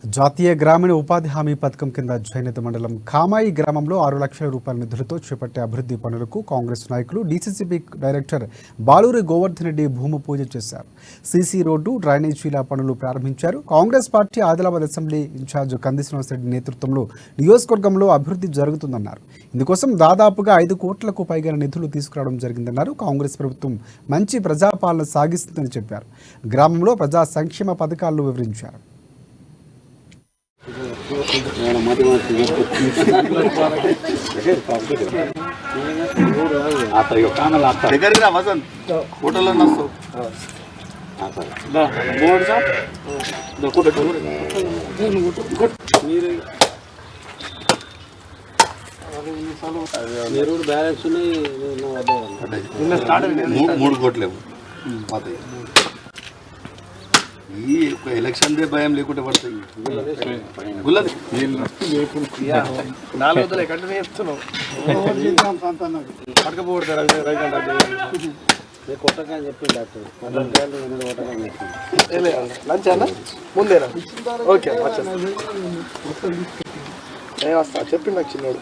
జాతీయ గ్రామీణ ఉపాధి హామీ పథకం కింద జైనత మండలం కామాయి గ్రామంలో 6 లక్షల రూపాయల నిధులతో చేపట్టే అభివృద్ధి పనులకు కాంగ్రెస్ నాయకులు డీసీసీబీ డైరెక్టర్ బాలూరి గోవర్ధన్ రెడ్డి భూమి పూజ చేశారు. సీసీ రోడ్డు, డ్రైనేజీల పనులు ప్రారంభించారు. Congress party Adilabad assembly in charge Kandi Srinivasa Reddy నేతృత్వంలో నియోజకవర్గంలో అభివృద్ధి జరుగుతుందన్నారు. ఇందుకోసం దాదాపుగా 5 కోట్లకు పైగా నిధులు తీసుకురావడం జరిగిందన్నారు. కాంగ్రెస్ ప్రభుత్వం మంచి ప్రజాపాలన సాగిస్తుందని చెప్పారు. గ్రామంలో ప్రజా సంక్షేమ పథకాలను వివరించారు. మూడు కోట్లేవు ఈ ఎలక్షన్ దే భయం లేకుంటే పడతాయి. ముందేనా ఓకే వస్తా చెప్పి నాకు చిన్నోడు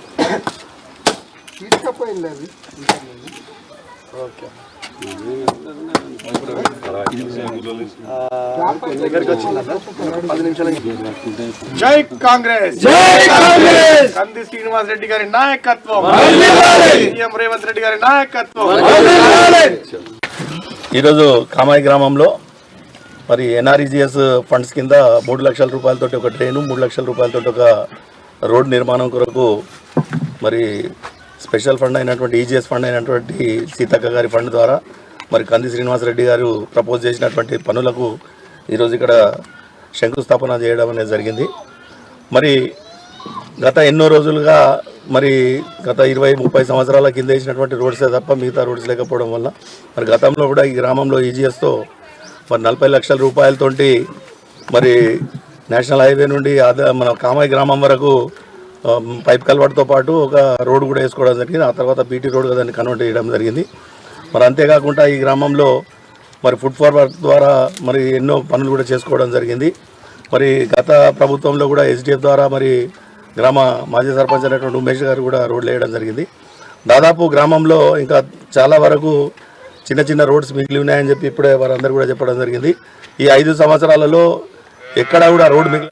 తీసుకపోయింది అది. ఓకే దగ్గరికి వచ్చిందన్న 10 నిమిషాలు. జై కాంగ్రెస్, జై కాంగ్రెస్. కంది శ్రీనివాస్ రెడ్డి గారి నాయకత్వం, సీఎం రేవంత్ రెడ్డి గారి నాయకత్వం. ఈరోజు కామాయి గ్రామంలో మరి ఎన్ఆర్ఈజీఎస్ ఫండ్స్ కింద 3 లక్షల రూపాయలతోటి ఒక ట్రైను, 3 లక్షల రూపాయలతోటి ఒక రోడ్ నిర్మాణం కొరకు మరి స్పెషల్ ఫండ్ అయినటువంటి ఈజీఎస్ ఫండ్ అయినటువంటి సీతక్క గారి ఫండ్ ద్వారా మరి కంది శ్రీనివాసరెడ్డి గారు ప్రపోజ్ చేసినటువంటి పనులకు ఈరోజు ఇక్కడ శంకుస్థాపన చేయడం అనేది జరిగింది. మరి గత ఎన్నో రోజులుగా మరి గత 20-30 సంవత్సరాల కింద వేసినటువంటి రోడ్సే తప్ప మిగతా రోడ్స్ లేకపోవడం వల్ల మరి గతంలో కూడా ఈ గ్రామంలో ఈజీఎస్తో మరి 40 లక్షల రూపాయలతోటి మరి నేషనల్ హైవే నుండి మన కామాయి గ్రామం వరకు పైప్ కల్వర్ట్తో పాటు ఒక రోడ్ కూడా వేసుకోవడం జరిగింది. ఆ తర్వాత బీటీ రోడ్గా దాన్ని కన్వర్ట్ చేయడం జరిగింది. మరి అంతేకాకుండా ఈ గ్రామంలో మరి ఫుడ్ ఫార్వర్డ్ ద్వారా మరి ఎన్నో పనులు కూడా చేసుకోవడం జరిగింది. మరి గత ప్రభుత్వంలో కూడా ఎస్డిఎఫ్ ద్వారా మరి గ్రామ మాజీ సర్పంచ్ అయినటువంటి ఉమేష్ గారు కూడా రోడ్లు వేయడం జరిగింది. దాదాపు గ్రామంలో ఇంకా చాలా వరకు చిన్న చిన్న రోడ్స్ మిగిలి ఉన్నాయని చెప్పి ఇప్పుడే వారందరూ కూడా చెప్పడం జరిగింది. ఈ 5 సంవత్సరాలలో ఎక్కడా కూడా రోడ్ మిగిలి